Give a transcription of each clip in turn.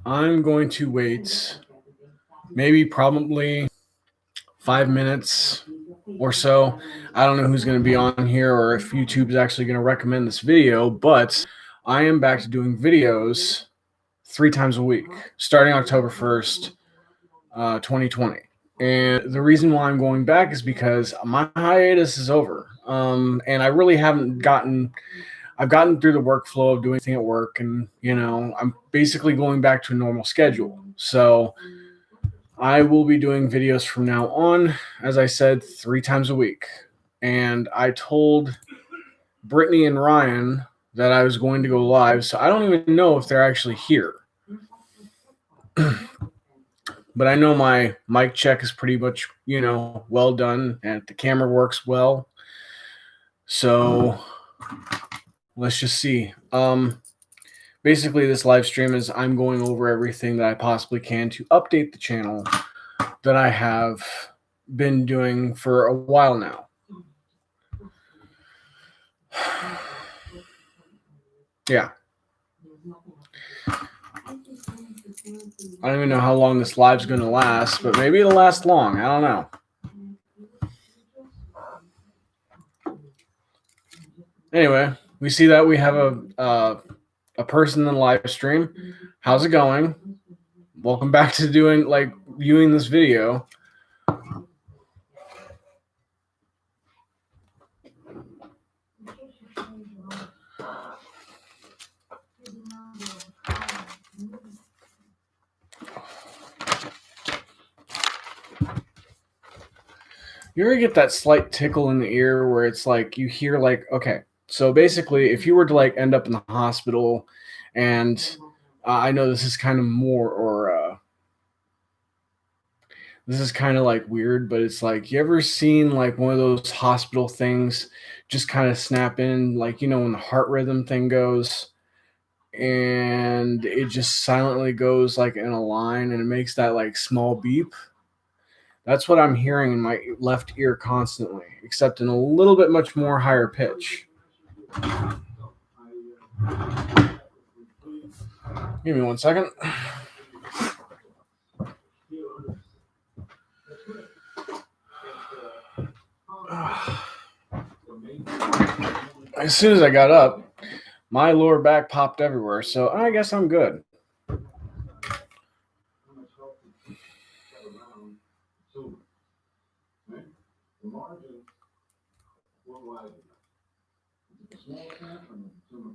I'm going to wait maybe probably 5 minutes or so. I don't know who's going to be on here or if YouTube is actually going to recommend this video, but I am back to doing videos 3 times a week starting October 1st, 2020. And the reason why I'm going back is because my hiatus is over. And I really haven't I've gotten through the workflow of doing things at work, and I'm basically going back to a normal schedule. So I will be doing videos from now on, as I said, 3 times a week. And I told Brittany and Ryan that I was going to go live, so I don't even know if they're actually here. But I know my mic check is pretty much, well done, and the camera works well. So let's just see. Basically, this live stream is I'm going over everything that I possibly can to update the channel that I have been doing for a while now. Yeah. I don't even know how long this live's going to last, but maybe it'll last long. I don't know. Anyway, we see that we have a person in the live stream. How's it going? Welcome back to viewing this video. You ever get that slight tickle in the ear where it's like you hear okay, so basically if you were to end up in the hospital, and I know this is kind of this is kind of weird, but it's you ever seen one of those hospital things just kind of snap in, when the heart rhythm thing goes and it just silently goes in a line and it makes that small beep. That's what I'm hearing in my left ear constantly, except in a little bit much more higher pitch. Give me 1 second. As soon as I got up, my lower back popped everywhere, so I guess I'm good.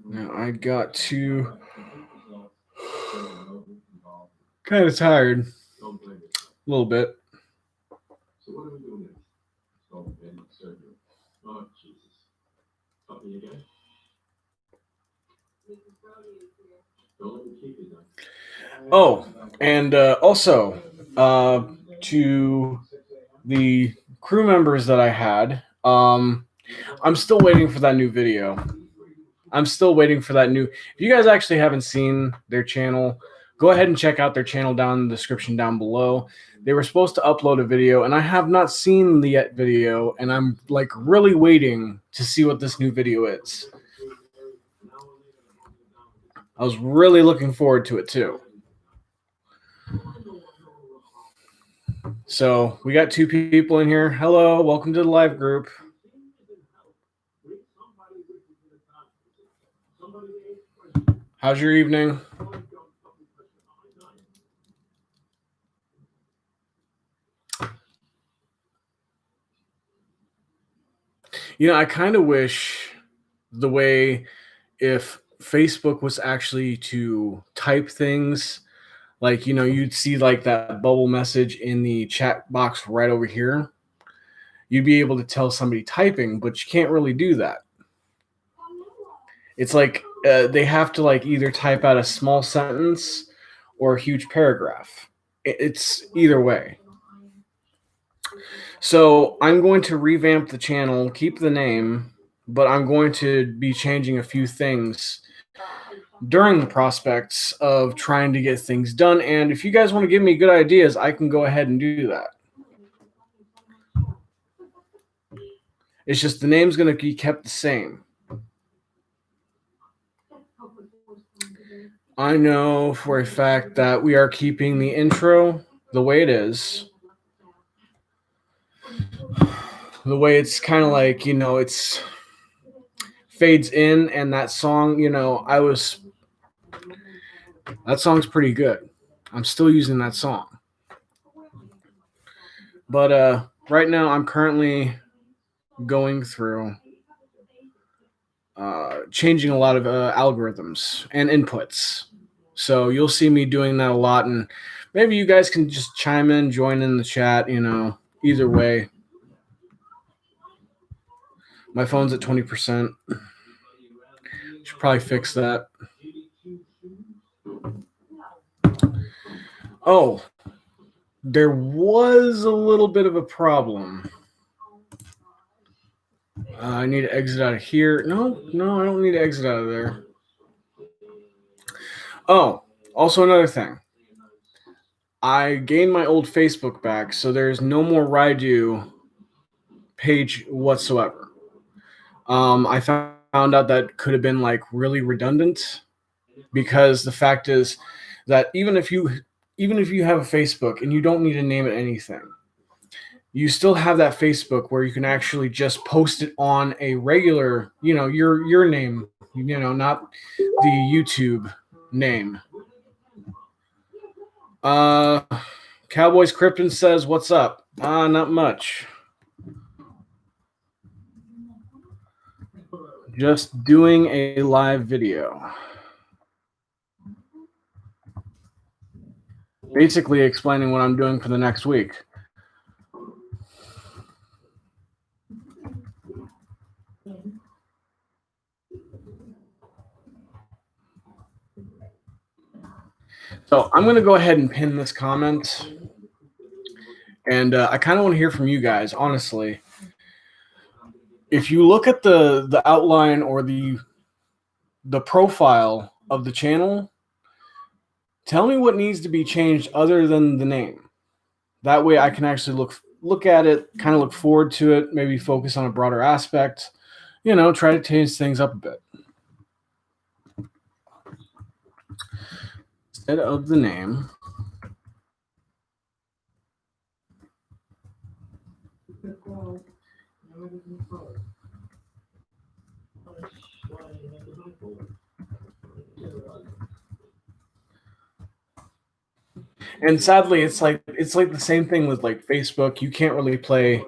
Now I got to kind of tired a little bit. So what are we doing next? Surgery. Oh, Jesus. Something again? Oh, and also to the crew members that I had, I'm still waiting for that new video. If you guys actually haven't seen their channel, go ahead and check out their channel down in the description down below. They were supposed to upload a video, and I have not seen the yet video, and I'm really waiting to see what this new video is. I was really looking forward to it too. So we got 2 people in here. Hello, welcome to the live group. How's your evening? I kind of wish the way if Facebook was actually to type things, you'd see that bubble message in the chat box right over here. You'd be able to tell somebody typing, but you can't really do that. It's they have to either type out a small sentence or a huge paragraph. It's either way. So I'm going to revamp the channel, keep the name, but I'm going to be changing a few things during the prospects of trying to get things done. And if you guys want to give me good ideas, I can go ahead and do that. It's just the name's going to be kept the same. I know for a fact that we are keeping the intro the way it is. The way it's kind of like, it's fades in, and that song, that song's pretty good. I'm still using that song. But right now I'm currently going through changing a lot of algorithms and inputs. So you'll see me doing that a lot, and maybe you guys can just chime in, join in the chat. Either way. My phone's at 20%. Should probably fix that. Oh, there was a little bit of a problem. I need to exit out of here. No, I don't need to exit out of there. Oh, also another thing. I gained my old Facebook back, so there's no more Rydew page whatsoever. I found out that could have been like really redundant, because the fact is that even if you have a Facebook and you don't need to name it anything, you still have that Facebook where you can actually just post it on a regular, your name, not the YouTube name. Cowboys Krypton says, "What's up?" Not much. Just doing a live video. Basically explaining what I'm doing for the next week. So I'm going to go ahead and pin this comment. And I kind of want to hear from you guys, honestly. If you look at the outline or the profile of the channel, tell me what needs to be changed other than the name. That way I can actually look at it, kind of look forward to it, maybe focus on a broader aspect, try to change things up a bit. Instead of the name, and sadly, it's like the same thing with like Facebook. You can't really play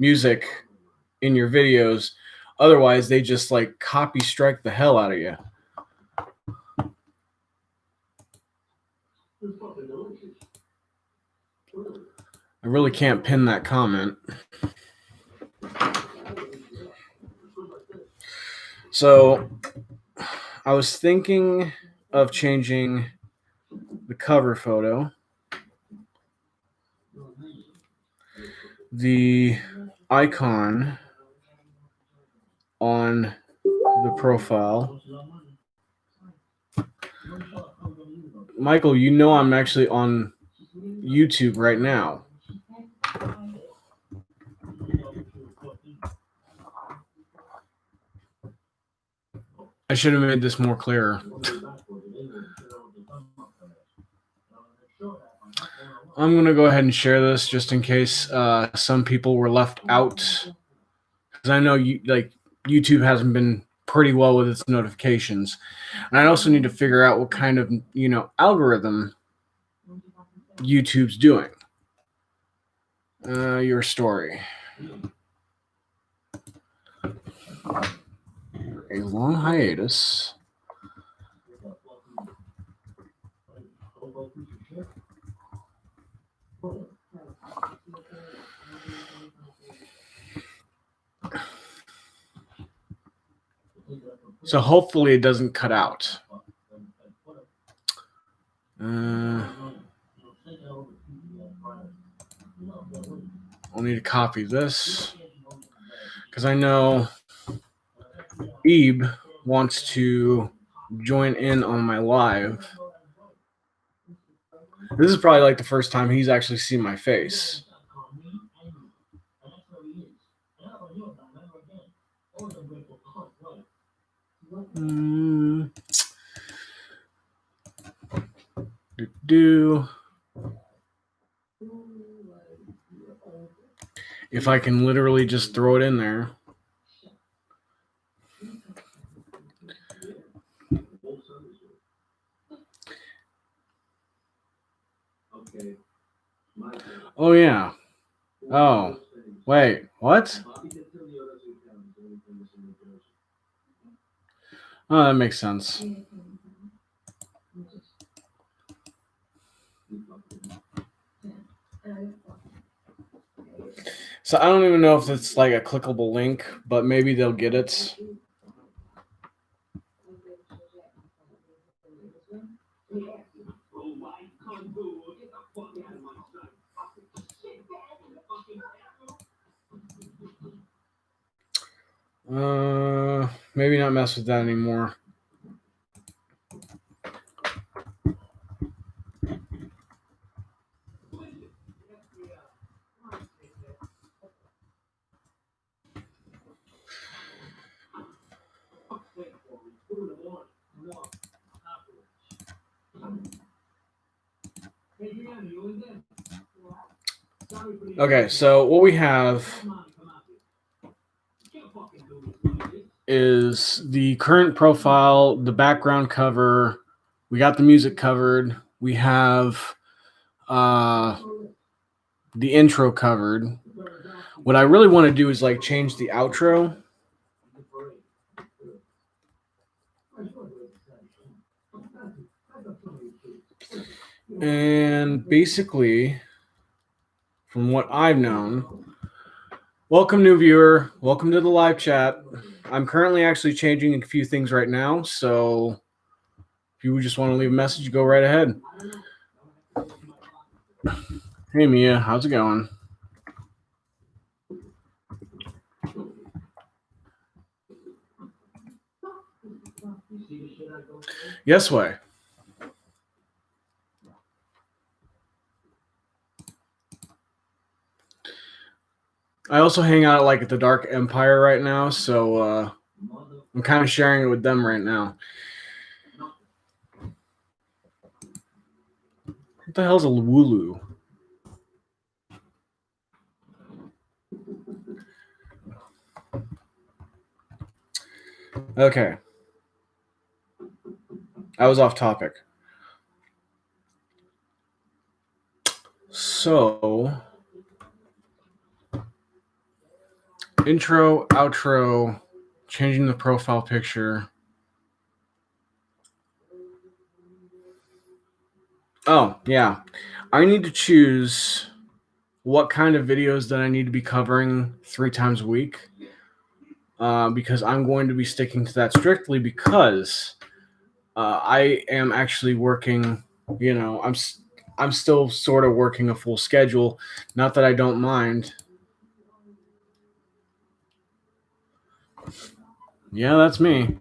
music in your videos, otherwise they just like copy strike the hell out of you. I really can't pin that comment. So I was thinking of changing the cover photo, the icon on the profile. Michael, I'm actually on YouTube right now. I should have made this more clear. I'm going to go ahead and share this just in case some people were left out, because I know YouTube hasn't been pretty well with its notifications. And I also need to figure out what kind of, algorithm YouTube's doing. Your story. A long hiatus. So hopefully it doesn't cut out. I'll need to copy this, because I know Ebe wants to join in on my live. This is probably like the first time he's actually seen my face. do. If I can literally just throw it in there. Oh, yeah. Oh, wait, what? Oh, that makes sense. So I don't even know if it's like a clickable link, but maybe they'll get it. Maybe not mess with that anymore. Okay, so what we have is the current profile, the background cover. We got the music covered. We have the intro covered. What I really want to do is like change the outro. And basically, from what I've known, welcome, new viewer. Welcome to the live chat. I'm currently actually changing a few things right now, so if you just want to leave a message, go right ahead. Hey, Mia, how's it going? Yes, way. I also hang out like at the Dark Empire right now, so I'm kind of sharing it with them right now. What the hell's a Wooloo? Okay. I was off topic. So, intro, outro, changing the profile picture. Oh, yeah. I need to choose what kind of videos that I need to be covering 3 times a week. Because I'm going to be sticking to that strictly because I am actually working, I'm still sort of working a full schedule. Not that I don't mind. Yeah, that's me.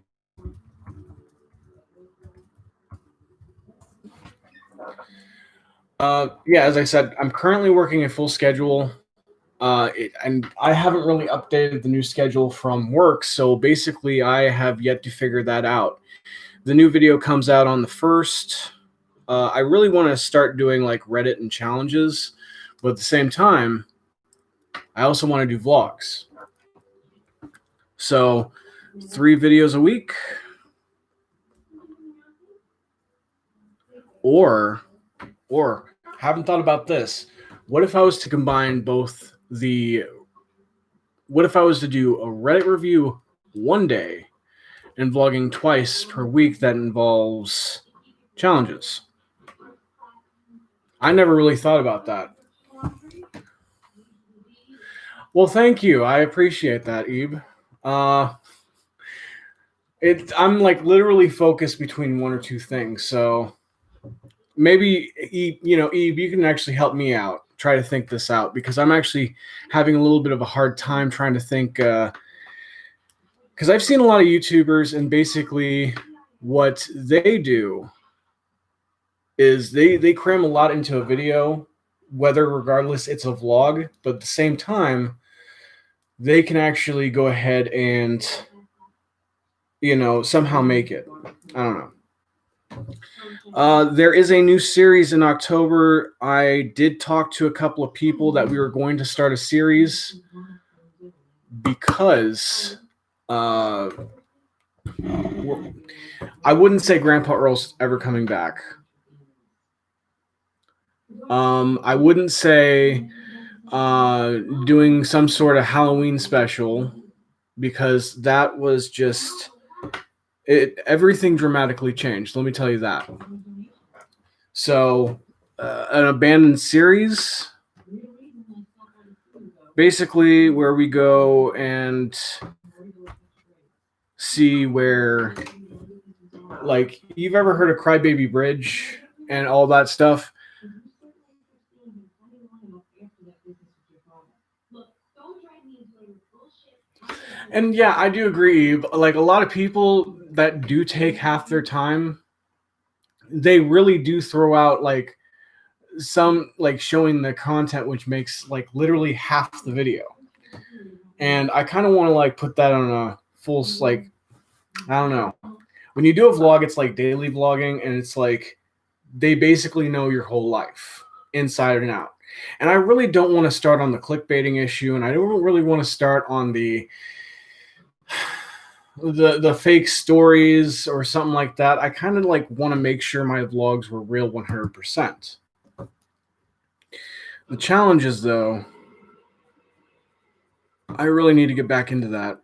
Yeah, as I said, I'm currently working a full schedule. And I haven't really updated the new schedule from work, so basically I have yet to figure that out. The new video comes out on the 1st. I really want to start doing like Reddit and challenges, but at the same time, I also want to do vlogs. So 3 videos a week, or haven't thought about this. What if I was to combine both what if I was to do a Reddit review one day and vlogging twice per week that involves challenges? I never really thought about that. Well, thank you. I appreciate that, Ebe. I'm like literally focused between 1 or 2 things. So maybe, Ebe, you can actually help me out. Try to think this out because I'm actually having a little bit of a hard time trying to think. Because I've seen a lot of YouTubers and basically what they do is they cram a lot into a video, whether regardless it's a vlog, but at the same time, they can actually go ahead and, somehow make it. I don't know. There is a new series in October. I did talk to a couple of people that we were going to start a series because I wouldn't say Grandpa Earl's ever coming back. I wouldn't say doing some sort of Halloween special because that was just everything dramatically changed. Let me tell you that. So, an abandoned series, basically, where we go and see where, like, you've ever heard of Crybaby Bridge and all that stuff? And yeah, I do agree. Like, a lot of people that do take half their time, they really do throw out like some like showing the content, which makes like literally half the video. And I kind of want to like put that on a full, like, I don't know. When you do a vlog, it's like daily vlogging, and it's like they basically know your whole life inside and out. And I really don't want to start on the clickbaiting issue, and I don't really want to start on the fake stories or something like that. I kind of like want to make sure my vlogs were real 100%. The challenge is, though, I really need to get back into that.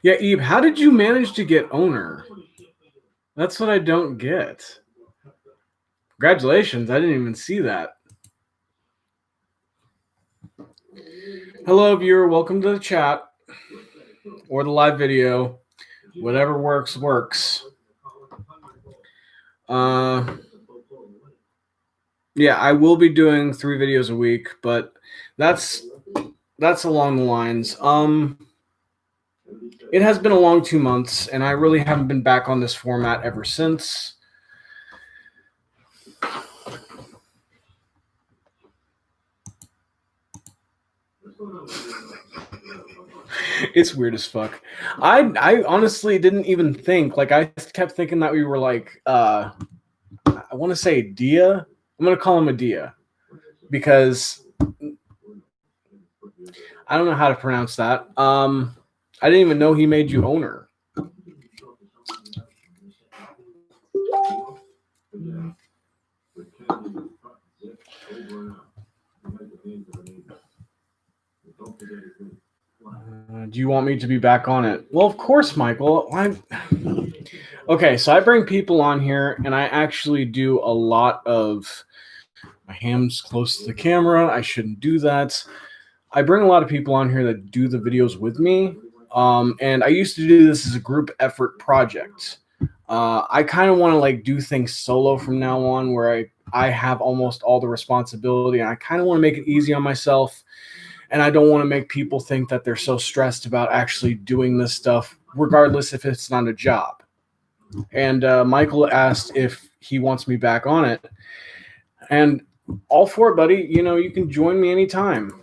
Yeah, Eve, how did you manage to get owner? That's what I don't get. Congratulations, I didn't even see that. Hello, viewer, welcome to the chat or the live video. Whatever works, works. Yeah, I will be doing 3 videos a week, but that's along the lines. It has been a long 2 months, and I really haven't been back on this format ever since. It's weird as fuck. I honestly didn't even think, like, I kept thinking that we were like I want to say Dia. I'm gonna call him a Dia because I don't know how to pronounce that. I didn't even know he made you owner. Do you want me to be back on it? Well, of course, Michael. Okay, so I bring people on here, and I actually do a lot of. My hand's close to the camera. I shouldn't do that. I bring a lot of people on here that do the videos with me, and I used to do this as a group effort project. I kind of want to like do things solo from now on, where I have almost all the responsibility, and I kind of want to make it easy on myself. And I don't want to make people think that they're so stressed about actually doing this stuff, regardless if it's not a job. And Michael asked if he wants me back on it. And all for it, buddy. You know, you can join me anytime.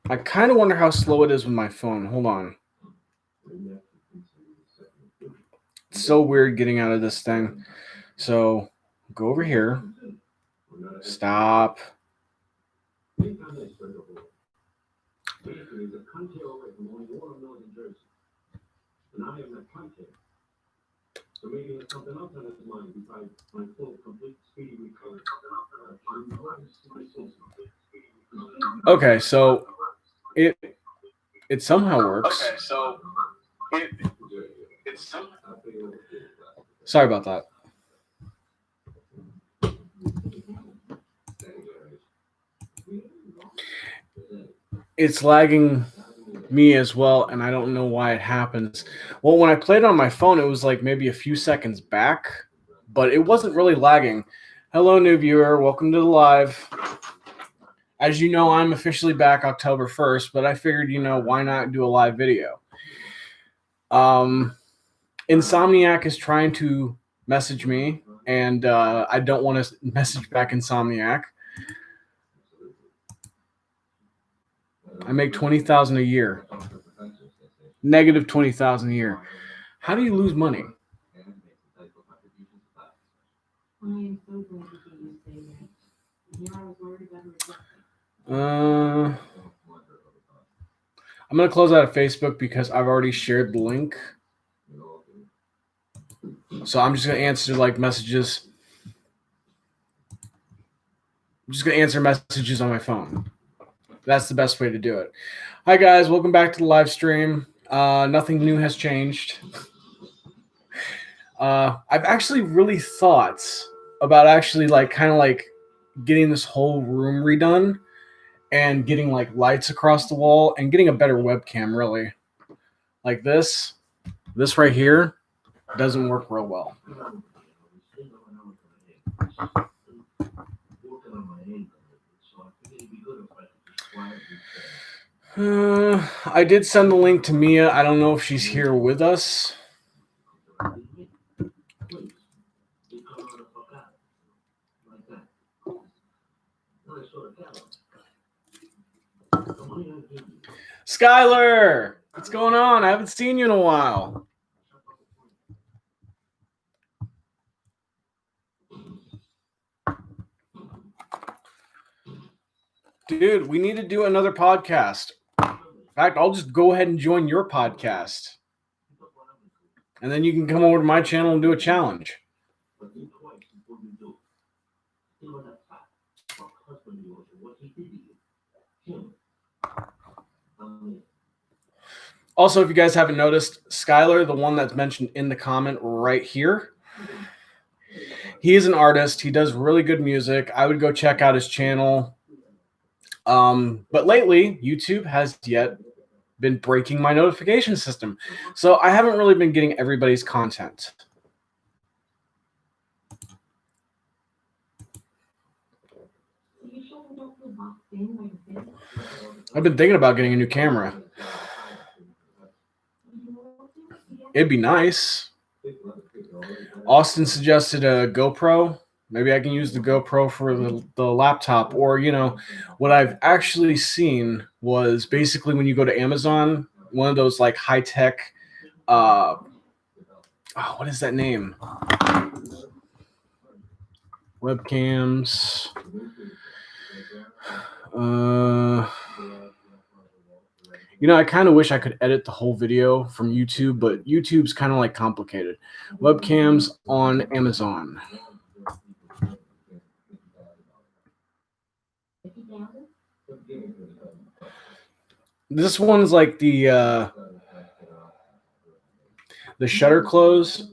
I kind of wonder how slow it is with my phone. Hold on. It's so weird getting out of this thing. So go over here. Stop. Okay, so it somehow works. Okay, so it's somehow. Sorry about that. it's lagging me as well, and I don't know why it happens. Well, when I played on my phone, it was like maybe a few seconds back, but it wasn't really lagging. Hello, new viewer. Welcome to the live. As you know, I'm officially back October 1st, but I figured, why not do a live video? Insomniac is trying to message me, and I don't want to message back Insomniac. I make $20,000 a year. Negative $20,000 a year. How do you lose money? I'm going to close out of Facebook because I've already shared the link. So I'm just going to answer messages. I'm just going to answer messages on my phone. That's the best way to do it. Hi, guys. Welcome back to the live stream. Nothing new has changed. I've actually really thought about getting this whole room redone and getting lights across the wall and getting a better webcam, really. Like this right here doesn't work real well. I did send the link to Mia. I don't know if she's here with us. Skylar, what's going on? I haven't seen you in a while. Dude, we need to do another podcast. In fact, I'll just go ahead and join your podcast. And then you can come over to my channel and do a challenge. Also, if you guys haven't noticed, Skylar, the one that's mentioned in the comment right here, he is an artist. He does really good music. I would go check out his channel. But lately, YouTube has yet been breaking my notification system. So I haven't really been getting everybody's content. I've been thinking about getting a new camera. It'd be nice. Austin suggested a GoPro. Maybe I can use the GoPro for the laptop. Or, what I've actually seen was basically when you go to Amazon, one of those high-tech, what is that name? Webcams. I kind of wish I could edit the whole video from YouTube, but YouTube's kind of complicated. Webcams on Amazon. This one's the shutter close.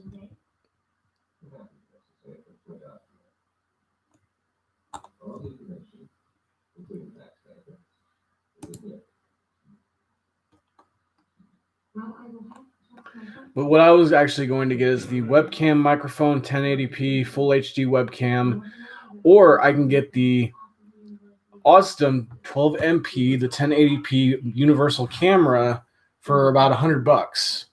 But what I was actually going to get is the webcam microphone, 1080p, full HD webcam, or I can get the Austin 12MP, the 1080p universal camera for about $100.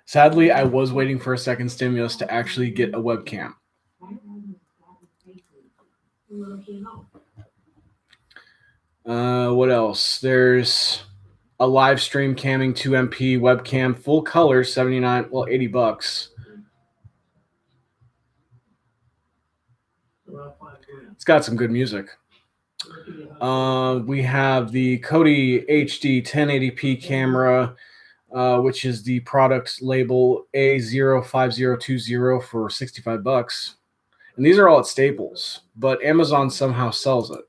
Sadly, I was waiting for a second stimulus to actually get a webcam. What else? There's a live stream camming 2MP webcam, full color, $80. It's got some good music. We have the Kodi HD 1080p camera, which is the product label A05020 for $65. And these are all at Staples, but Amazon somehow sells it.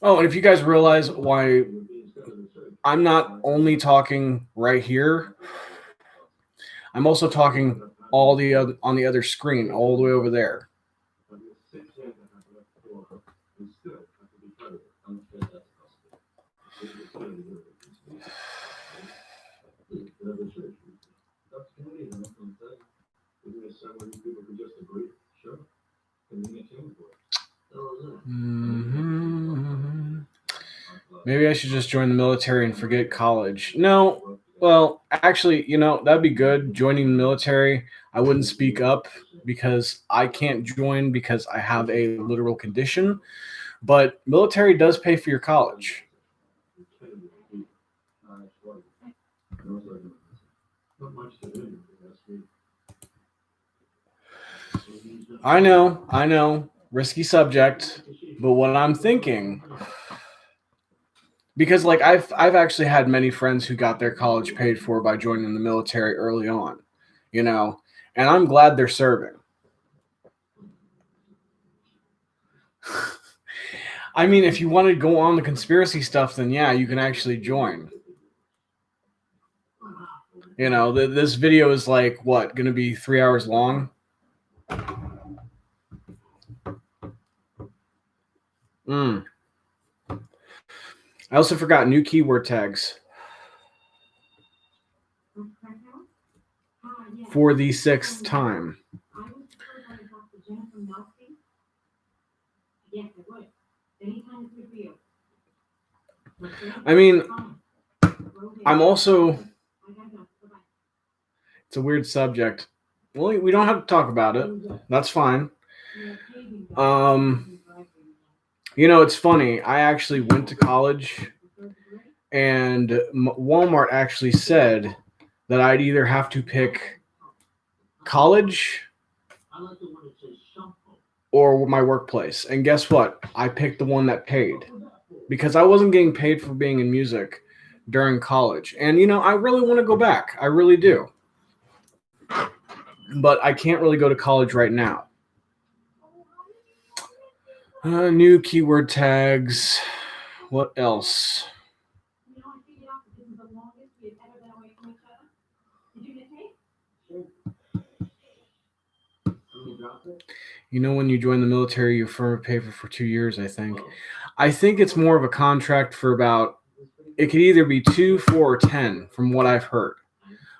Oh, and if you guys realize why I'm not only talking right here, I'm also talking all the other on the other screen, all the way over there. Mhm. Maybe I should just join the military and forget college. No, well, actually, that'd be good. Joining the military, I wouldn't speak up because I can't join because I have a literal condition. But military does pay for your college. I know, risky subject. But what I'm thinking, because like I've actually had many friends who got their college paid for by joining the military early on, you know, and I'm glad they're serving. I mean, if you want to go on the conspiracy stuff, then yeah, you can actually join. This video is like what, going to be 3 hours long? Mm. I also forgot new keyword tags for the sixth time. I mean, I'm also. It's a weird subject. Well, we don't have to talk about it. That's fine. It's funny. I actually went to college, and Walmart actually said that I'd either have to pick college or my workplace. And guess what? I picked the one that paid because I wasn't getting paid for being in music during college. And, I really want to go back. I really do. But I can't really go to college right now. New keyword tags. What else? When you join the military, your firm will pay for 2 years, I think. I think it's more of a contract for about, it could either be 2, 4, or 10 from what I've heard.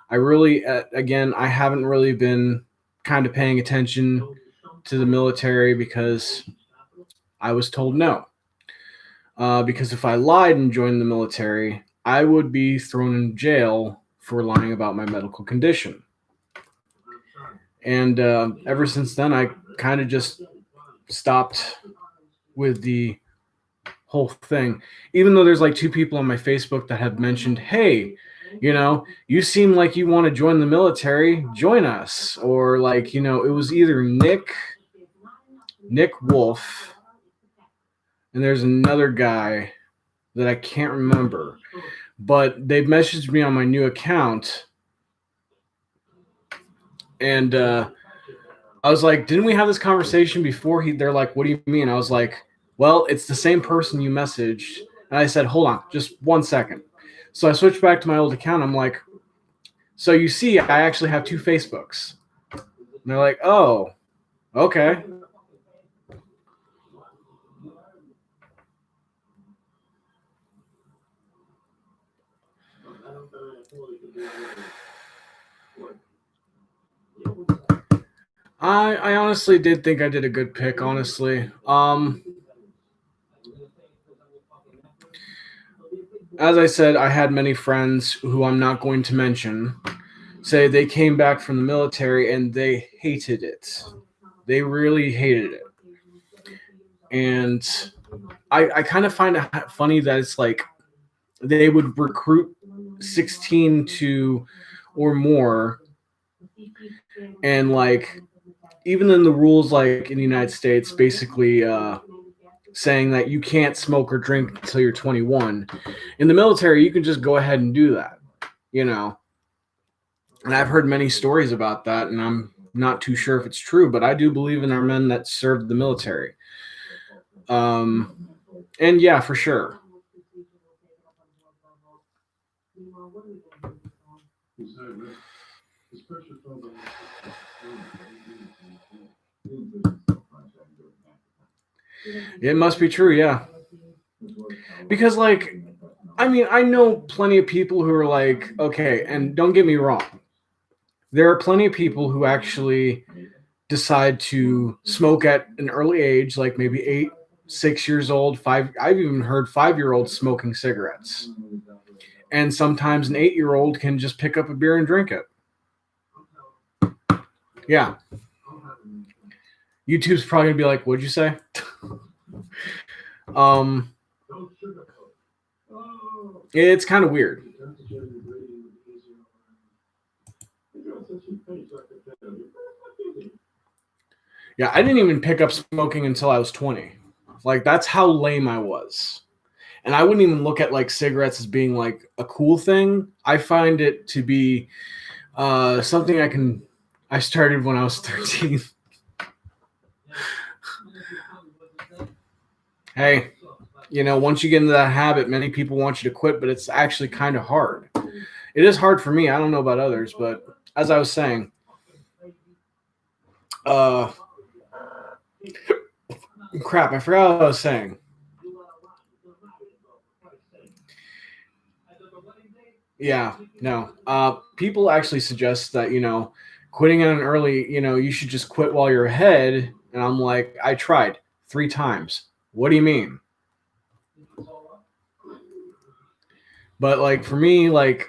I really, again, I haven't really been kind of paying attention to the military because I was told no. Because if I lied and joined the military, I would be thrown in jail for lying about my medical condition. And ever since then, I kind of just stopped with the whole thing. Even though there's like 2 people on my Facebook that have mentioned, hey, you seem like you want to join the military, join us. Or like, it was either Nick Wolf, and there's another guy that I can't remember. But they've messaged me on my new account. And I was like, didn't we have this conversation before? They're like, what do you mean? I was like, well, it's the same person you messaged. And I said, hold on, just 1 second. So I switched back to my old account. I'm like, so you see, I actually have 2 Facebooks. And they're like, oh, okay. I honestly did think I did a good pick, honestly. As I said, I had many friends who I'm not going to mention say they came back from the military and they hated it. They really hated it. And I kind of find it funny that it's like they would recruit 16 to or more, and like even in the rules, like in the United States, basically saying that you can't smoke or drink until you're 21. In the military, you can just go ahead and do that, And I've heard many stories about that, and I'm not too sure if it's true, but I do believe in our men that served the military. And yeah, for sure. It must be true, yeah. Because, like, I mean, I know plenty of people who are like, okay, and don't get me wrong, there are plenty of people who actually decide to smoke at an early age, like maybe 8, 6 years old, five. I've even heard 5-year-olds smoking cigarettes. And sometimes an 8-year-old can just pick up a beer and drink it. Yeah. YouTube's probably gonna be like, what'd you say? It's kind of weird. Yeah, I didn't even pick up smoking until I was 20. Like, that's how lame I was. And I wouldn't even look at like cigarettes as being like a cool thing. I find it to be something I started when I was 13. Hey, once you get into that habit, many people want you to quit, but it's actually kind of hard. It is hard for me. I don't know about others, but as I was saying, crap, I forgot what I was saying. Yeah, no. People actually suggest that, quitting at an early, you should just quit while you're ahead. And I'm like, I tried 3 times. What do you mean? But like for me, like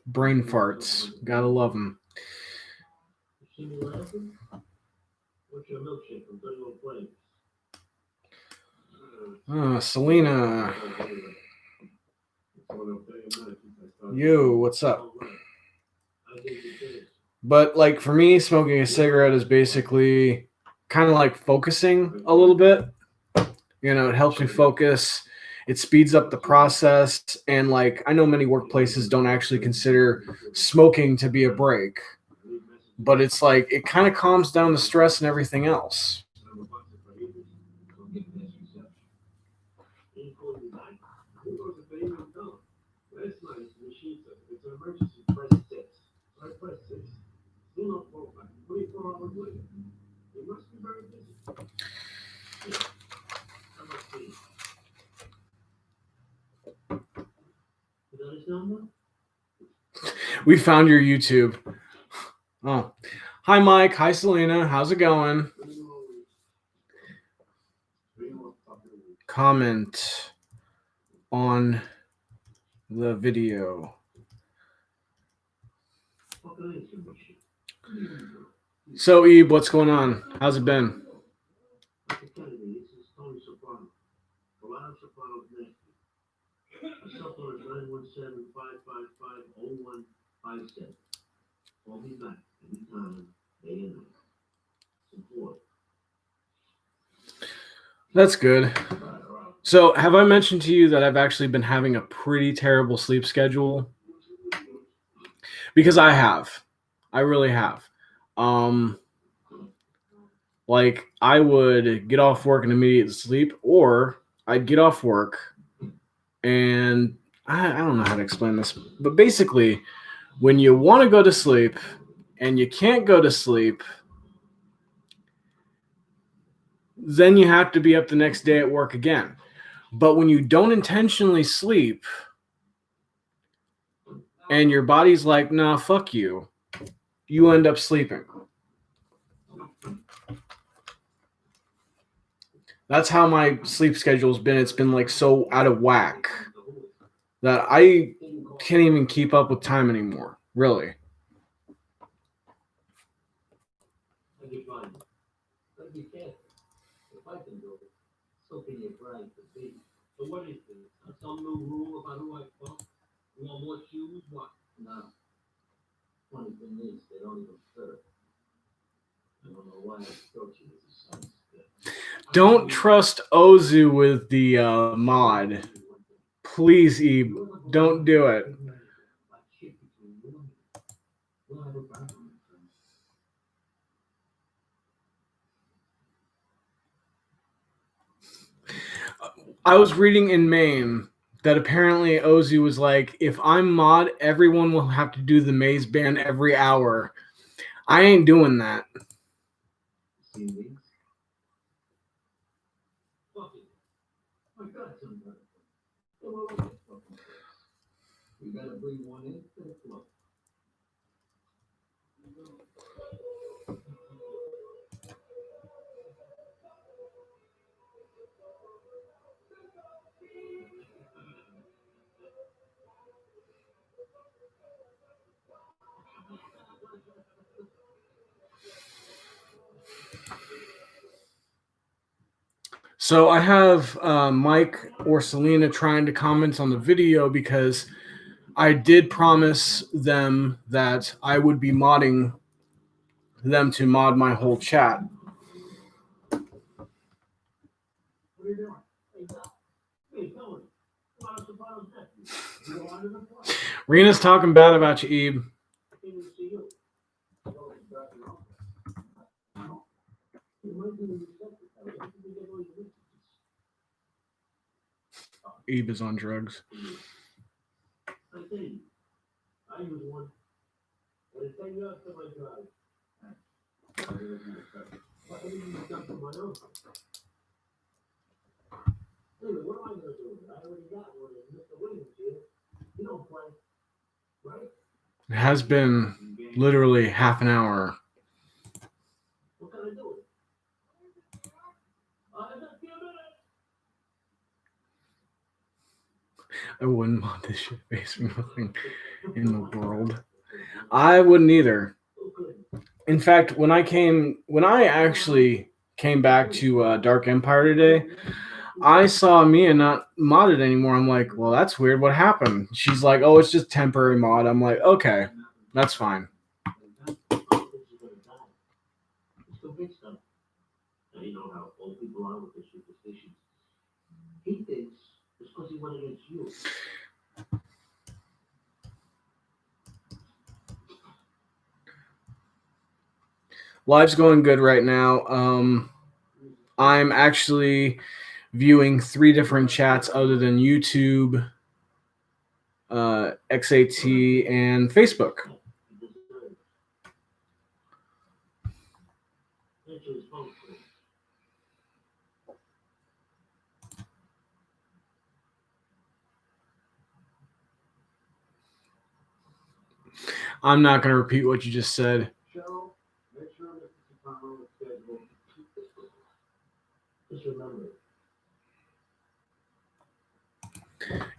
brain farts, gotta love them. Selena. Yo, what's up? But like for me, smoking a cigarette is basically kind of like focusing a little bit. It helps me focus. It speeds up the process. And like I know many workplaces don't actually consider smoking to be a break, but it's like it kind of calms down the stress and everything else. We found your YouTube. Oh, hi Mike. Hi Selena. How's it going? Comment on the video. So Ebe, what's going on? How's it been? That's good. So, have I mentioned to you that I've actually been having a pretty terrible sleep schedule? Because I have. I really have. Like, I would get off work and immediately sleep, or I'd get off work and I don't know how to explain this, but basically, when you want to go to sleep and you can't go to sleep, then you have to be up the next day at work again. But when you don't intentionally sleep and your body's like, nah, fuck you, you end up sleeping. That's how my sleep schedule's been. It's been like so out of whack that I can't even keep up with time anymore, really. Don't trust Ozu with the mod. Please, Ebe, don't do it. I was reading in Maine that apparently Ozzy was like, if I'm mod, everyone will have to do the maze band every hour. I ain't doing that. So I have Mike or Selena trying to comment on the video because I did promise them that I would be modding them to mod my whole chat. Rena's talking bad about you, Ebe. Ebe is on drugs. It has been literally half an hour. I wouldn't mod this shit face for nothing in the world. I wouldn't either. In fact, when I actually came back to Dark Empire today, I saw Mia not modded anymore. I'm like, well, that's weird. What happened? She's like, oh, it's just temporary mod. I'm like, okay, that's fine. Live's going good right now. I'm actually viewing 3 different chats other than YouTube, XAT, and Facebook. I'm not going to repeat what you just said.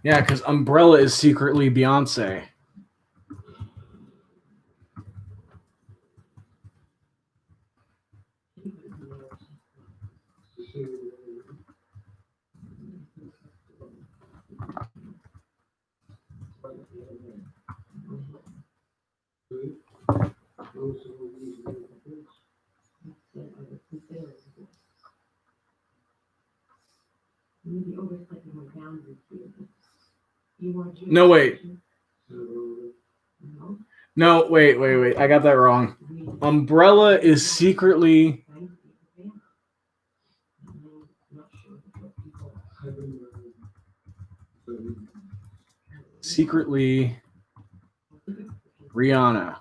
Yeah, because Umbrella is secretly Beyonce. No, wait. No, wait. I got that wrong. Umbrella is secretly Rihanna.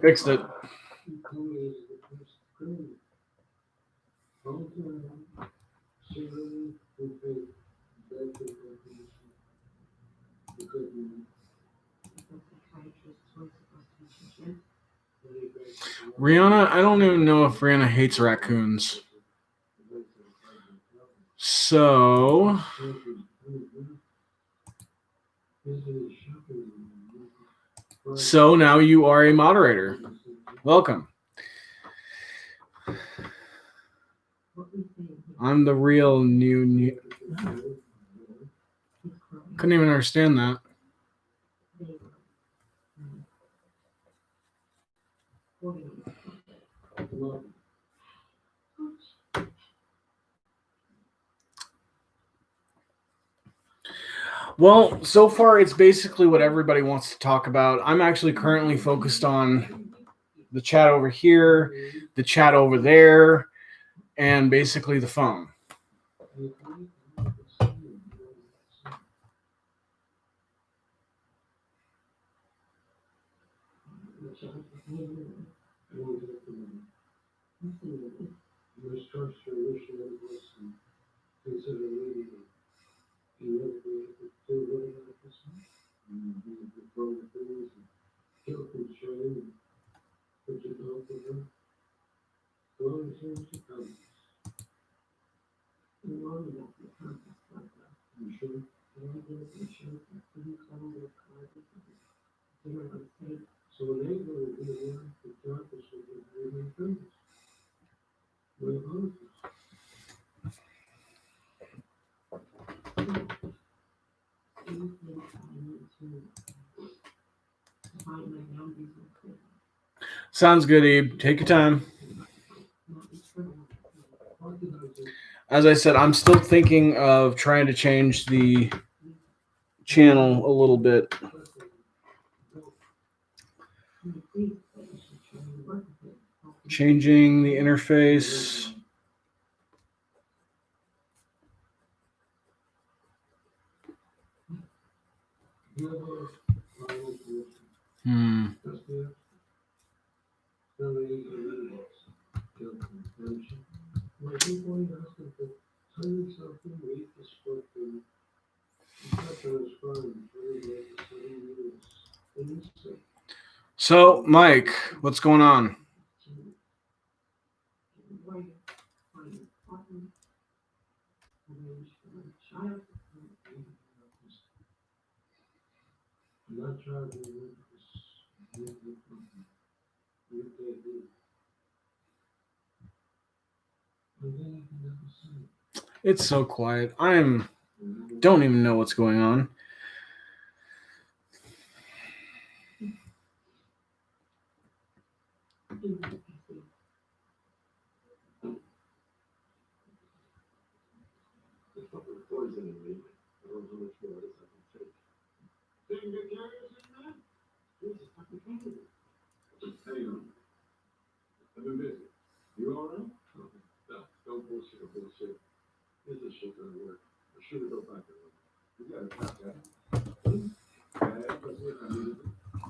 Fixed it. Rihanna, I don't even know if Rihanna hates raccoons. So now you are a moderator. Welcome. I'm the real new. Couldn't even understand that. Well, so far it's basically what everybody wants to talk about. I'm actually currently focused on the chat over here, the chat over there, and basically the phone. Sounds good, Abe. Take your time. As I said, I'm still thinking of trying to change the channel a little bit. Changing the interface. So, Mike, what's going on? It's so quiet. Don't even know what's going on.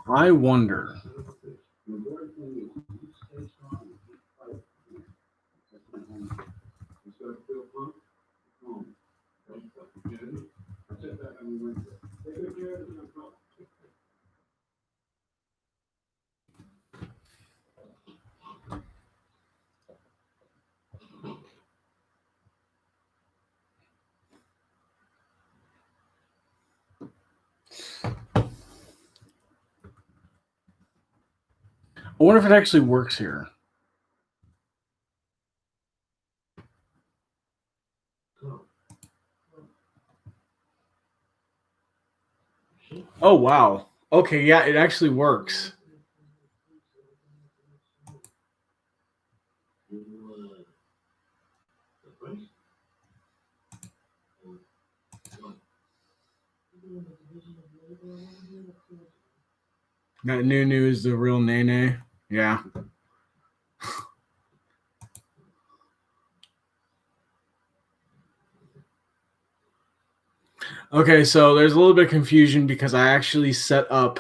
I wonder. I wonder if it actually works here. Oh, wow. Okay, yeah, it actually works. That new is the real Nene. Yeah. Okay, so there's a little bit of confusion because I actually set up.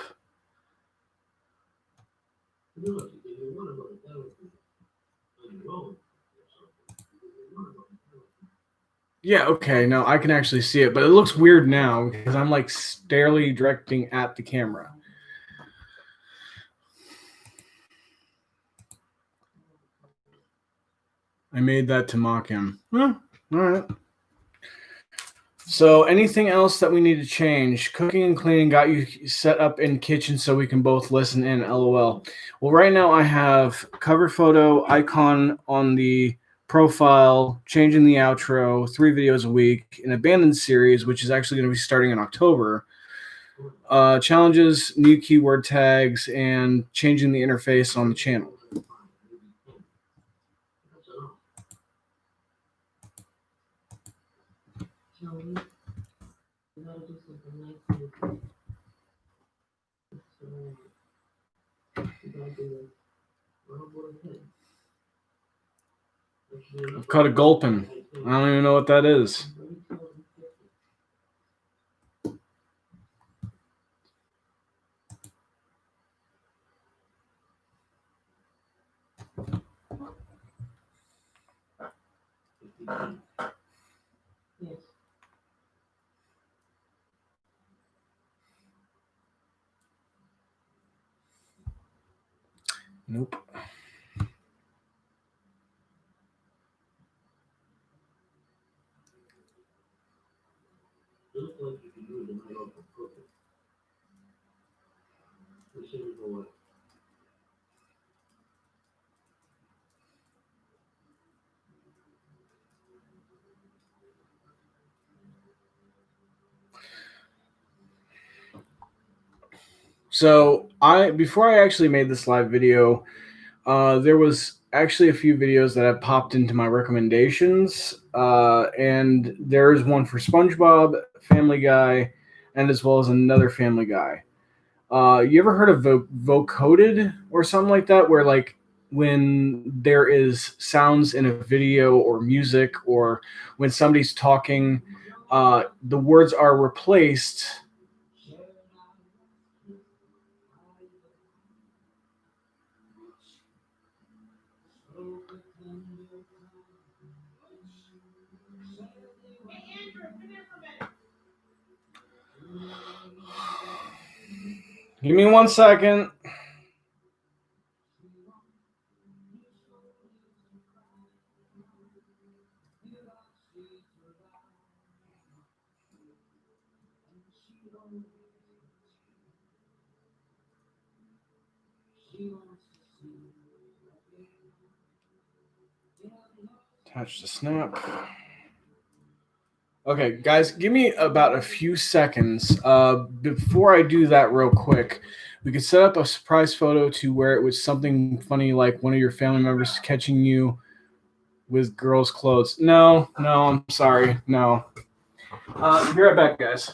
Yeah, okay, no, I can actually see it, but it looks weird now because I'm like starely directing at the camera. I made that to mock him. Well, all right. So, anything else that we need to change? Cooking and cleaning got you set up in kitchen so we can both listen in. LOL. Well, right now I have cover photo icon on the profile, changing the outro, 3 videos a week, an abandoned series, which is actually going to be starting in October. Challenges, new keyword tags, and changing the interface on the channel. I've caught a gulpin. I don't even know what that is. Nope. So before I actually made this live video, there was actually a few videos that have popped into my recommendations, and there's one for SpongeBob, Family Guy, and as well as another Family Guy. You ever heard of vocoded or something like that, where like when there is sounds in a video or music, or when somebody's talking, the words are replaced. Give me 1 second. Attach the snap. Okay, guys, give me about a few seconds. Before I do that, real quick, we could set up a surprise photo to where it was something funny, like one of your family members catching you with girls' clothes. No, I'm sorry. No. Be right back, guys.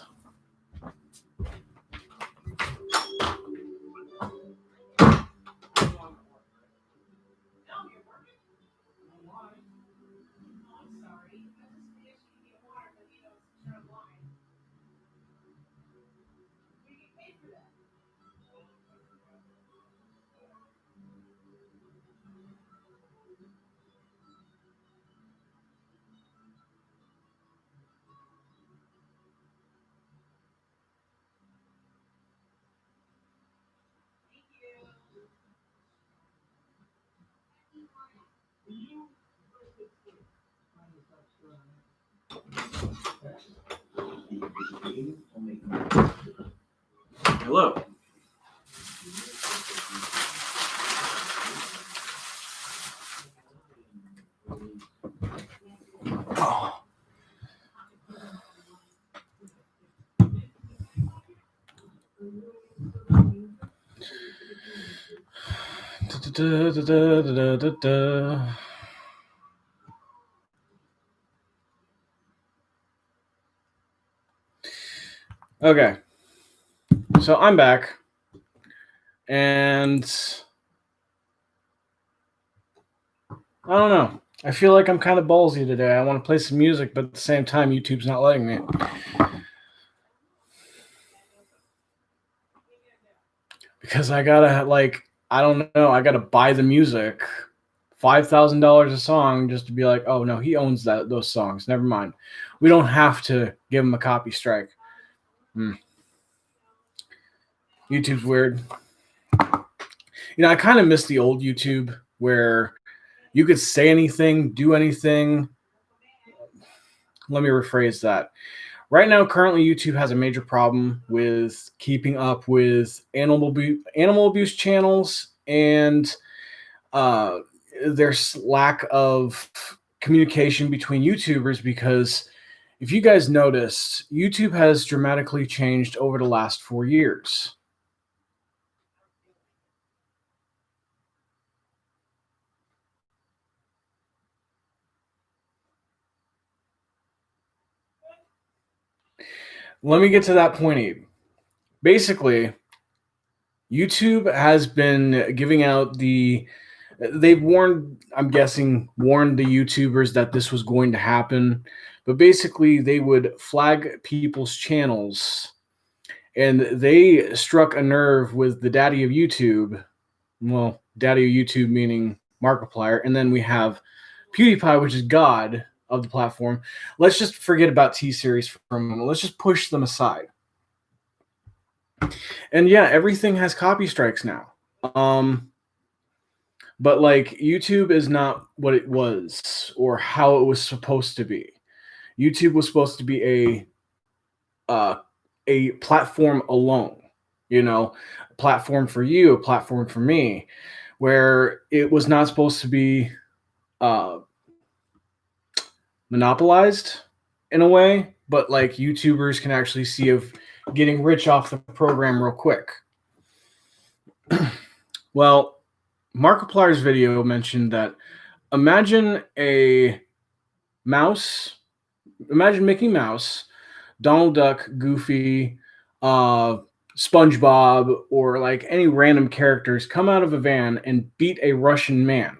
Hello. Oh. Okay, so I'm back, and I don't know. I feel like I'm kind of ballsy today. I want to play some music, but at the same time, YouTube's not letting me. Because I gotta, like, I don't know, I gotta buy the music. $5,000 a song just to be like, oh no, he owns those songs. Never mind. We don't have to give him a copy strike. YouTube's weird. You know, I kind of miss the old YouTube where you could say anything, do anything. Let me rephrase that. Right now, currently, YouTube has a major problem with keeping up with animal abuse channels, and there's lack of communication between YouTubers, because if you guys noticed, YouTube has dramatically changed over the last 4 years. Let me get to that point, Abe. Basically, YouTube has been giving out they've warned the YouTubers that this was going to happen, but basically they would flag people's channels, and they struck a nerve with the daddy of YouTube. Well, daddy of YouTube meaning Markiplier, and then we have PewDiePie, which is God of the platform. Let's just forget about T-Series for a moment. Let's just push them aside. And yeah, everything has copy strikes now. But like YouTube is not what it was or how it was supposed to be. YouTube was supposed to be a platform alone, a platform for you, a platform for me, where it was not supposed to be monopolized in a way, but like YouTubers can actually see of getting rich off the program real quick. Well, Markiplier's video mentioned that imagine Mickey Mouse, Donald Duck, Goofy, SpongeBob, or like any random characters come out of a van and beat a Russian man.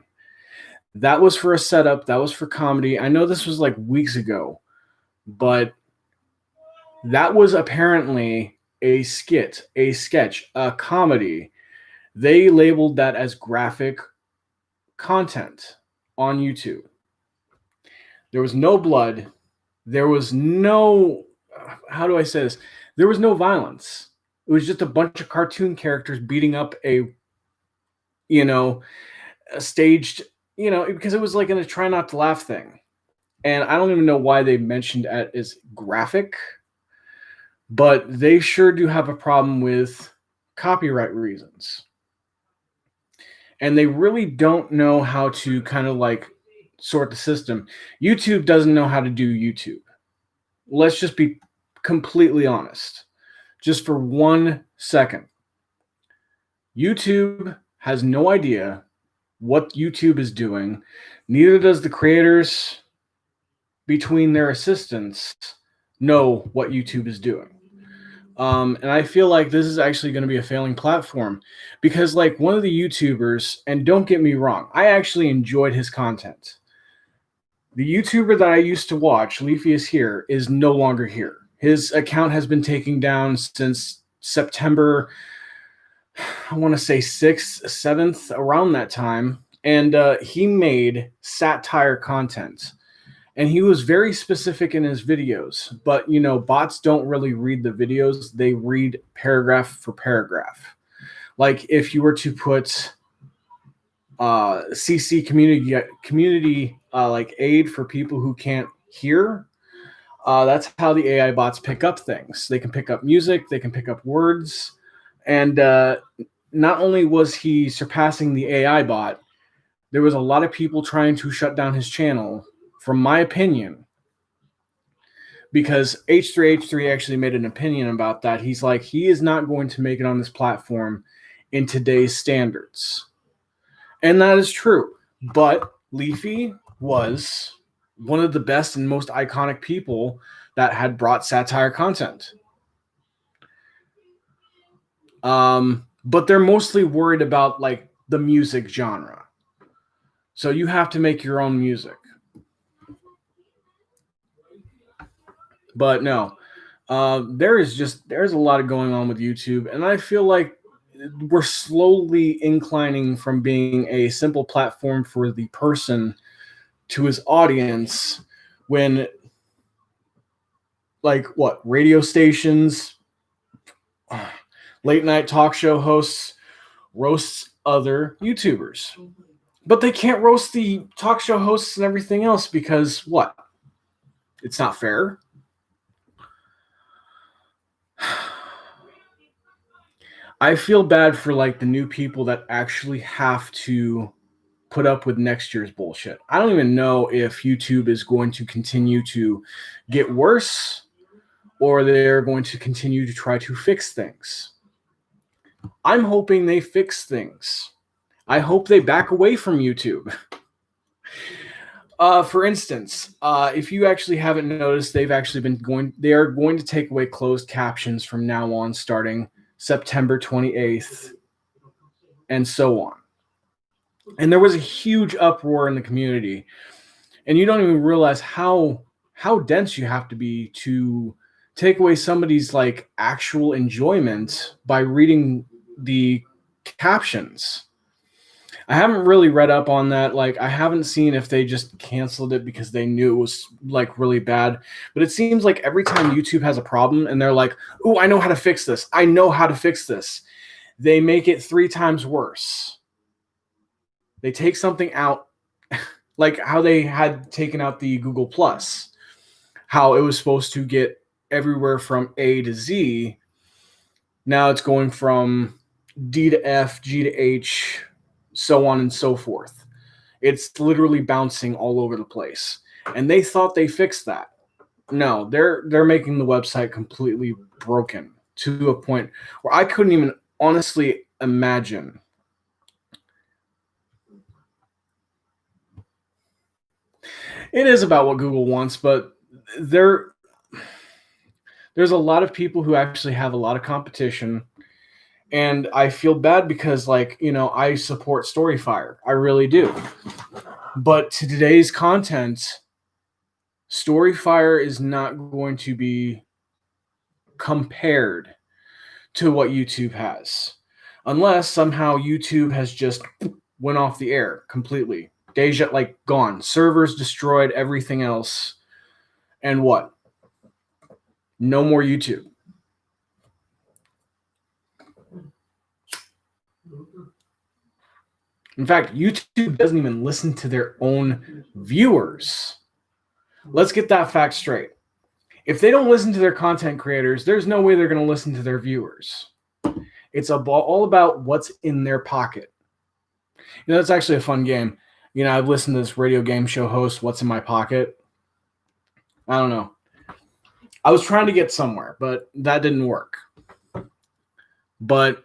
That was for a setup. That was for comedy. I know this was like weeks ago, but that was apparently a skit, a sketch, a comedy. They labeled that as graphic content on YouTube. There was no blood. There was no, how do I say this? There was no violence. It was just a bunch of cartoon characters beating up a staged, because it was like in a try not to laugh thing. And I don't even know why they mentioned it as graphic, but they sure do have a problem with copyright reasons. And they really don't know how to kind of like sort the system. YouTube doesn't know how to do YouTube. Let's just be completely honest. Just for 1 second. YouTube has no idea what YouTube is doing. Neither does the creators between their assistants know what YouTube is doing. And I feel like this is actually going to be a failing platform because like one of the YouTubers, and don't get me wrong, I actually enjoyed his content. The YouTuber that I used to watch, Leafy is Here, is no longer here. His account has been taken down since September, I want to say 6th, 7th, around that time. And he made satire content. And he was very specific in his videos. But, bots don't really read the videos. They read paragraph for paragraph. Like if you were to put CC community like aid for people who can't hear, that's how the AI bots pick up things. They can pick up music. They can pick up words. And not only was he surpassing the AI bot, there was a lot of people trying to shut down his channel, from my opinion, because H3H3 actually made an opinion about that. He's like, he is not going to make it on this platform in today's standards. And that is true. But Leafy was one of the best and most iconic people that had brought satire content. But they're mostly worried about like the music genre. So you have to make your own music. But no, there's a lot of going on with YouTube, and I feel like we're slowly inclining from being a simple platform for the person to his audience when, like, what, radio stations, late night talk show hosts roasts other YouTubers. But they can't roast the talk show hosts and everything else because what? It's not fair. I feel bad for like the new people that actually have to put up with next year's bullshit. I don't even know if YouTube is going to continue to get worse or they're going to continue to try to fix things. I'm hoping they fix things. I hope they back away from YouTube. For instance, if you actually haven't noticed, they are going to take away closed captions from now on, starting September 28th, and so on. And there was a huge uproar in the community. And you don't even realize how dense you have to be to take away somebody's like actual enjoyment by reading the captions. I haven't really read up on that. Like, I haven't seen if they just canceled it because they knew it was like really bad. But it seems like every time YouTube has a problem and they're like, "Oh, I know how to fix this. I know how to fix this," they make it 3 times worse. They take something out, like how they had taken out the Google Plus, how it was supposed to get everywhere from A to Z. Now it's going from D to F, G to H, so on and so forth. It's literally bouncing all over the place. And they thought they fixed that. No, they're making the website completely broken to a point where I couldn't even honestly imagine. It is about what Google wants, but there's a lot of people who actually have a lot of competition, and I feel bad because, like, I support Storyfire. I really do. But to today's content, Storyfire is not going to be compared to what YouTube has, unless somehow YouTube has just went off the air completely. Deja, like, gone. Servers destroyed, everything else. And what? No more YouTube. In fact, YouTube doesn't even listen to their own viewers. Let's get that fact straight. If they don't listen to their content creators, there's no way they're going to listen to their viewers. It's all about what's in their pocket. That's actually a fun game. I've listened to this radio game show host, What's in My Pocket. I don't know. I was trying to get somewhere, but that didn't work. But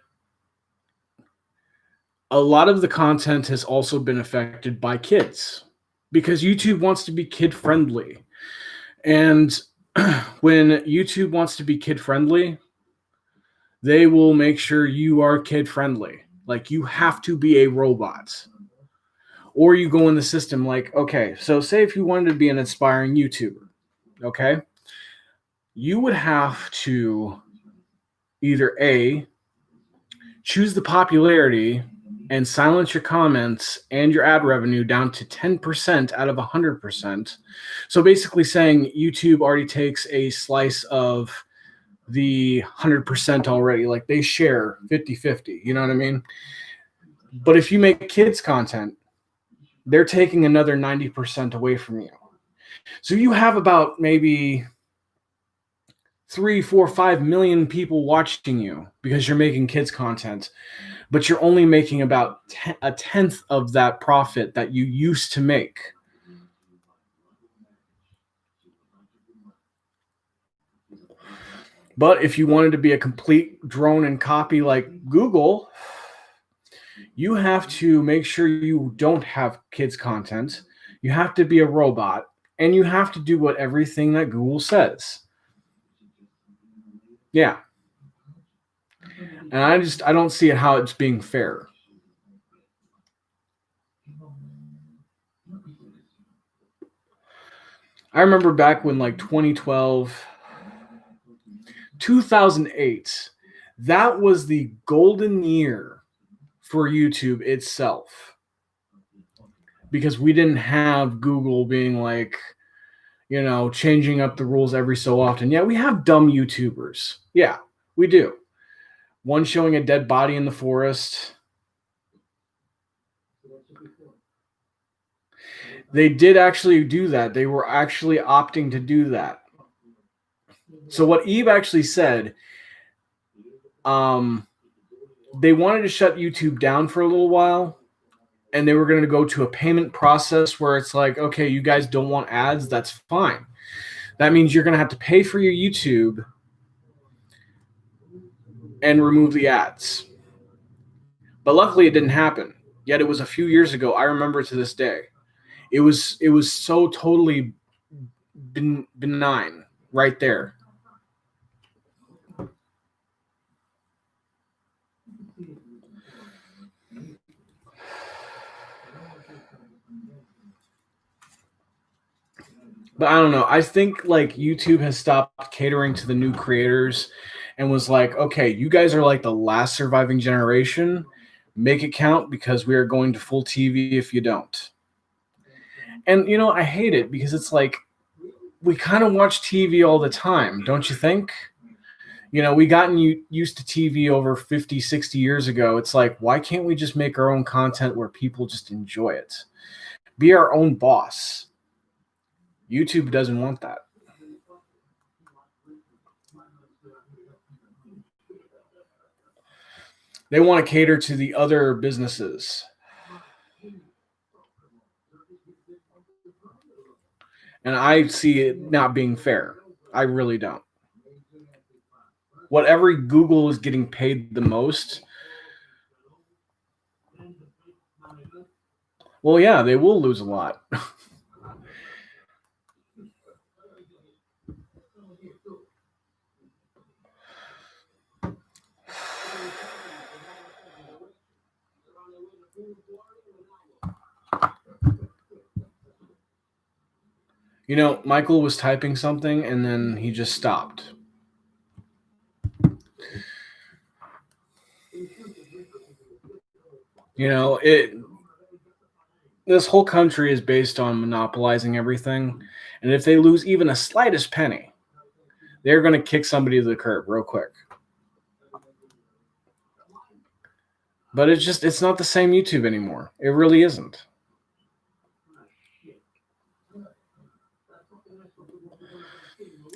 a lot of the content has also been affected by kids because YouTube wants to be kid-friendly. And when YouTube wants to be kid-friendly, they will make sure you are kid-friendly. Like, you have to be a robot. Or you go in the system like, okay, so say if you wanted to be an aspiring YouTuber, okay? You would have to either A, choose the popularity and silence your comments and your ad revenue down to 10% out of 100%. So basically saying YouTube already takes a slice of the 100% already. Like, they share 50-50. You know what I mean? But if you make kids content, they're taking another 90% away from you. So you have about maybe 3, 4, 5 million people watching you because you're making kids content, but you're only making about a tenth of that profit that you used to make. But if you wanted to be a complete drone and copy like Google, you have to make sure you don't have kids content. You have to be a robot, and you have to do what everything that Google says. Yeah. And I don't see how it's being fair. I remember back when, like, 2012, 2008, that was the golden year for YouTube itself, because we didn't have Google being like, changing up the rules every so often. Yeah, we have dumb YouTubers. Yeah, we do. One showing a dead body in the forest. They did actually do that. They were actually opting to do that. So what Eve actually said, they wanted to shut YouTube down for a little while, and they were going to go to a payment process where it's like, okay, you guys don't want ads, that's fine. That means you're going to have to pay for your YouTube and remove the ads. But luckily it didn't happen. Yet it was a few years ago. I remember to this day. It was so totally benign right there. But I don't know. I think, like, YouTube has stopped catering to the new creators and was like, okay, you guys are like the last surviving generation. Make it count because we are going to full TV if you don't. And I hate it because it's like we kind of watch TV all the time, don't you think? We gotten used to TV over 50, 60 years ago. It's like, why can't we just make our own content where people just enjoy it? Be our own boss. YouTube doesn't want that. They want to cater to the other businesses. And I see it not being fair. I really don't. Whatever Google is getting paid the most, well, yeah, they will lose a lot. Michael was typing something and then he just stopped. It this whole country is based on monopolizing everything, and if they lose even a slightest penny, they're going to kick somebody to the curb real quick. But it's not the same YouTube anymore. It really isn't.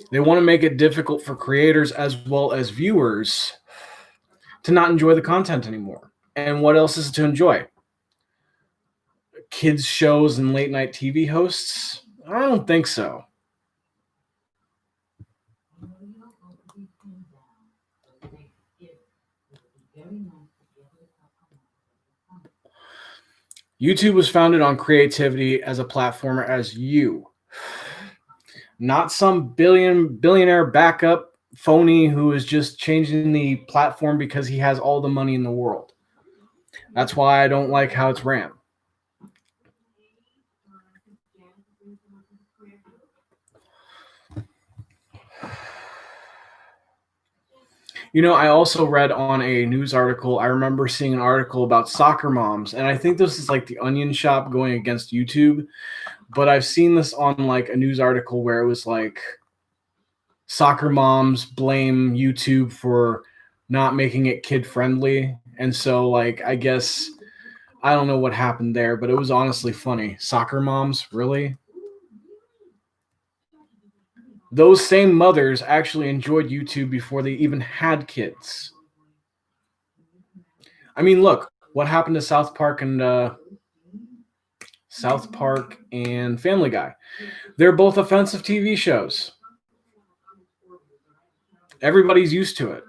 They want to make it difficult for creators as well as viewers to not enjoy the content anymore. And what else is to enjoy? Kids shows and late night TV hosts? I don't think so. YouTube was founded on creativity as a platformer as you. Not some billionaire backup phony who is just changing the platform because he has all the money in the world. That's why I don't like how it's ran. I also read on a news article, I remember seeing an article about soccer moms, and I think this is like the Onion Shop going against YouTube, but I've seen this on like a news article where it was like soccer moms blame YouTube for not making it kid friendly. And so like I guess I don't know what happened there, but it was honestly funny. Soccer moms, really? Those same mothers actually enjoyed YouTube before they even had kids. I mean, look, what happened to South Park and Family Guy? They're both offensive TV shows. Everybody's used to it.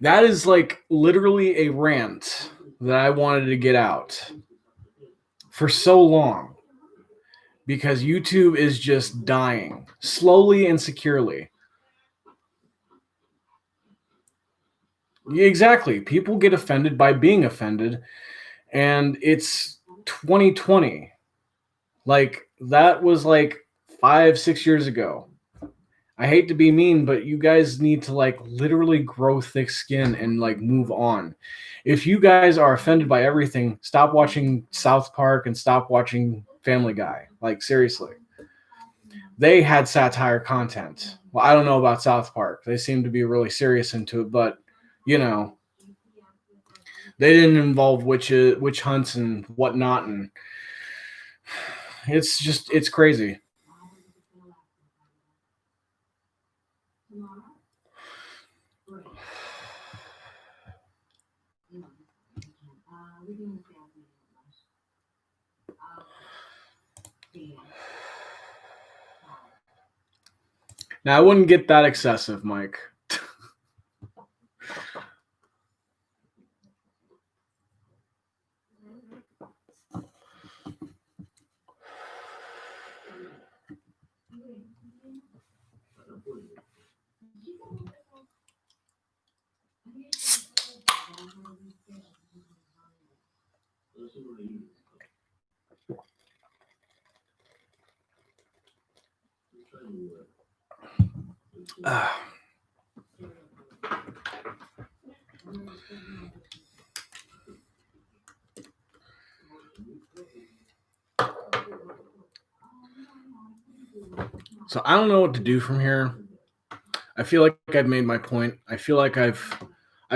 That is like literally a rant that I wanted to get out for so long because YouTube is just dying slowly and securely. Exactly. People get offended by being offended, and it's 2020. Like, that was like 5, 6 years ago. I hate to be mean, but you guys need to like literally grow thick skin and like move on. If you guys are offended by everything, stop watching South Park and stop watching Family Guy. Like, seriously. They had satire content. Well, I don't know about South Park. They seem to be really serious into it, but they didn't involve witch hunts and whatnot, and it's crazy. Now, I wouldn't get that excessive, Mike. So I don't know what to do from here. I feel like I've made my point. I feel like I've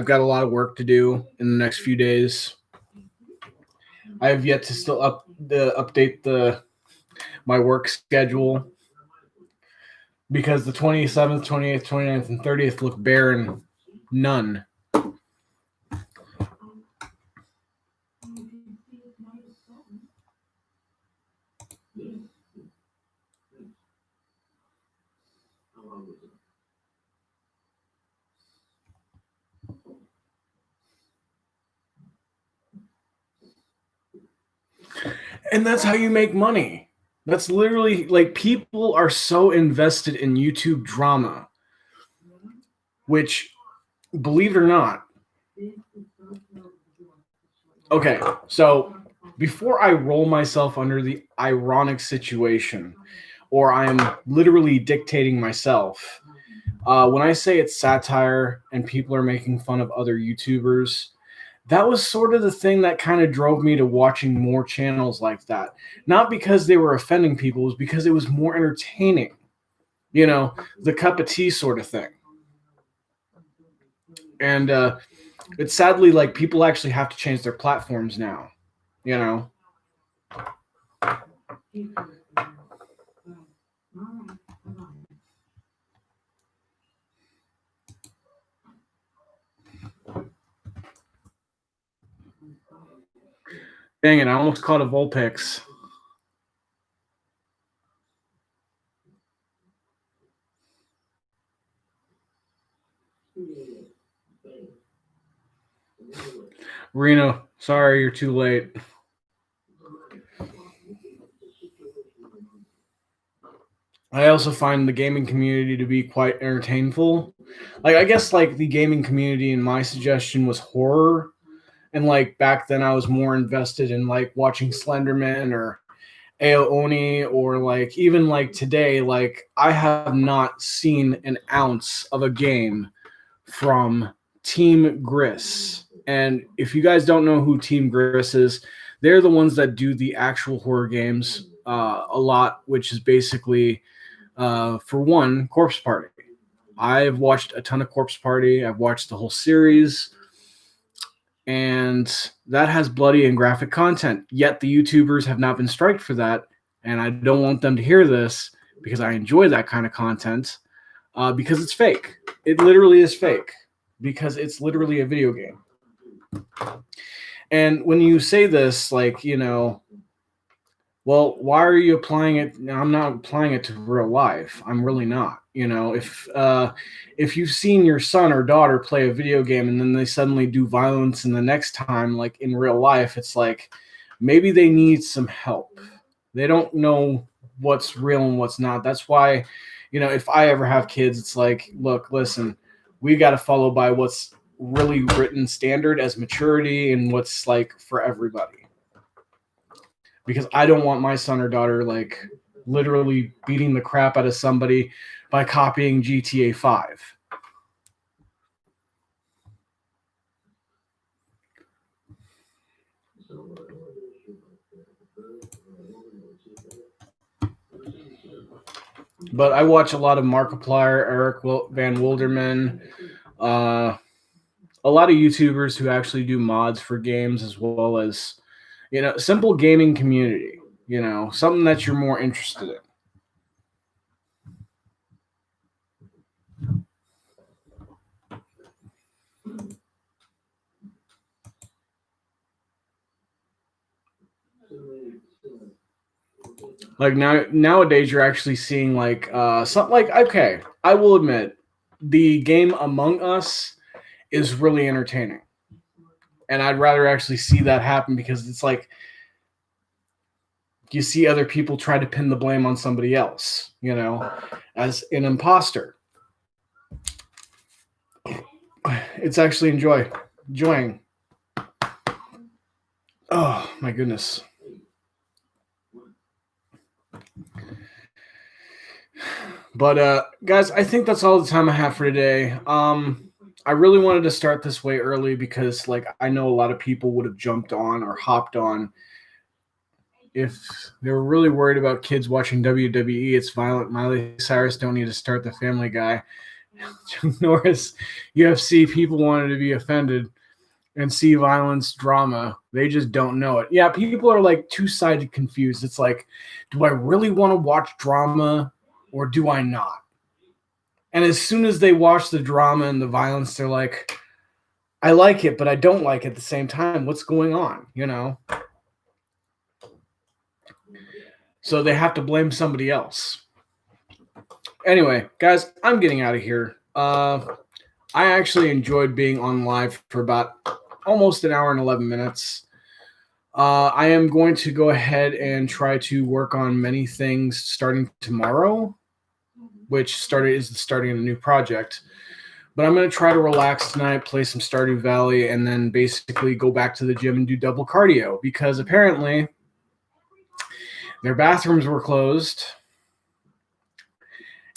got a lot of work to do in the next few days. I have yet to still update my work schedule because the 27th, 28th, 29th, and 30th look barren. None. And that's how you make money. That's literally like people are so invested in YouTube drama, which, believe it or not, okay, so before I roll myself under the ironic situation, or I'm literally dictating myself, when I say it's satire and people are making fun of other YouTubers, that was sort of the thing that kind of drove me to watching more channels like that. Not because they were offending people, it was because it was more entertaining. You know, the cup of tea sort of thing. And it's sadly like people actually have to change their platforms now, you know. Dang it, I almost caught a Vulpix. Reno, sorry, you're too late. I also find the gaming community to be quite entertainful. Like, I guess, like, the gaming community in my suggestion was horror. And, like, back then I was more invested in, like, watching Slenderman or Aoni, or, like, even, like, today, like, I have not seen an ounce of a game from Team Gris. And if you guys don't know who Team Gris is, they're the ones that do the actual horror games a lot, which is basically, for one, Corpse Party. I've watched a ton of Corpse Party. I've watched the whole series, and that has bloody and graphic content. Yet the YouTubers have not been striked for that, and I don't want them to hear this because I enjoy that kind of content because it's fake. It literally is fake because it's literally a video game. And when you say this, like, you know, well, why are you applying it? I'm not applying it to real life. I'm really not. You know, if you've seen your son or daughter play a video game and then they suddenly do violence in the next time, like in real life, it's like maybe they need some help. They don't know what's real and what's not. That's why, you know, if I ever have kids, it's like, look, listen, we got to follow by what's really written standard as maturity and what's like for everybody. Because I don't want my son or daughter like literally beating the crap out of somebody by copying GTA 5. But I watch a lot of Markiplier, Eric Van Wilderman, a lot of YouTubers who actually do mods for games, as well as, you know, simple gaming community, you know, something that you're more interested in. Like nowadays, you're actually seeing like something like, okay, I will admit, the game Among Us is really entertaining, and I'd rather actually see that happen because it's like you see other people try to pin the blame on somebody else, you know, as an imposter. It's actually enjoying. my goodness. But guys, I think that's all the time I have for today. I really wanted to start this way early because like I know a lot of people would have jumped on or hopped on if they were really worried about kids watching WWE. It's violent. Miley Cyrus don't need to start the Family Guy. Nor is UFC. People wanted to be offended and see violence, drama. They just don't know it. Yeah, people are like two-sided confused. It's like, do I really want to watch drama or do I not? And as soon as they watch the drama and the violence, they're like, I like it, but I don't like it at the same time. What's going on? You know? So they have to blame somebody else. Anyway, guys, I'm getting out of here. I actually enjoyed being on live for about almost an hour and 11 minutes. I am going to go ahead and try to work on many things starting tomorrow, which is starting a new project. But I'm going to try to relax tonight, play some Stardew Valley, and then basically go back to the gym and do double cardio because apparently their bathrooms were closed.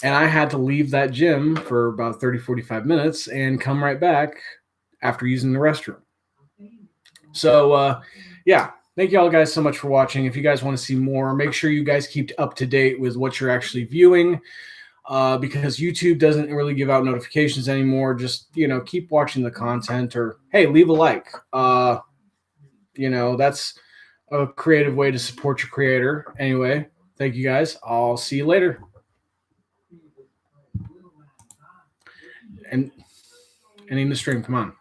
And I had to leave that gym for about 30, 45 minutes and come right back after using the restroom. So, yeah, thank you all guys so much for watching. If you guys want to see more, make sure you guys keep up to date with what you're actually viewing because YouTube doesn't really give out notifications anymore. Just, keep watching the content or, hey, leave a like. That's a creative way to support your creator. Anyway, thank you guys. I'll see you later. And ending the stream. Come on.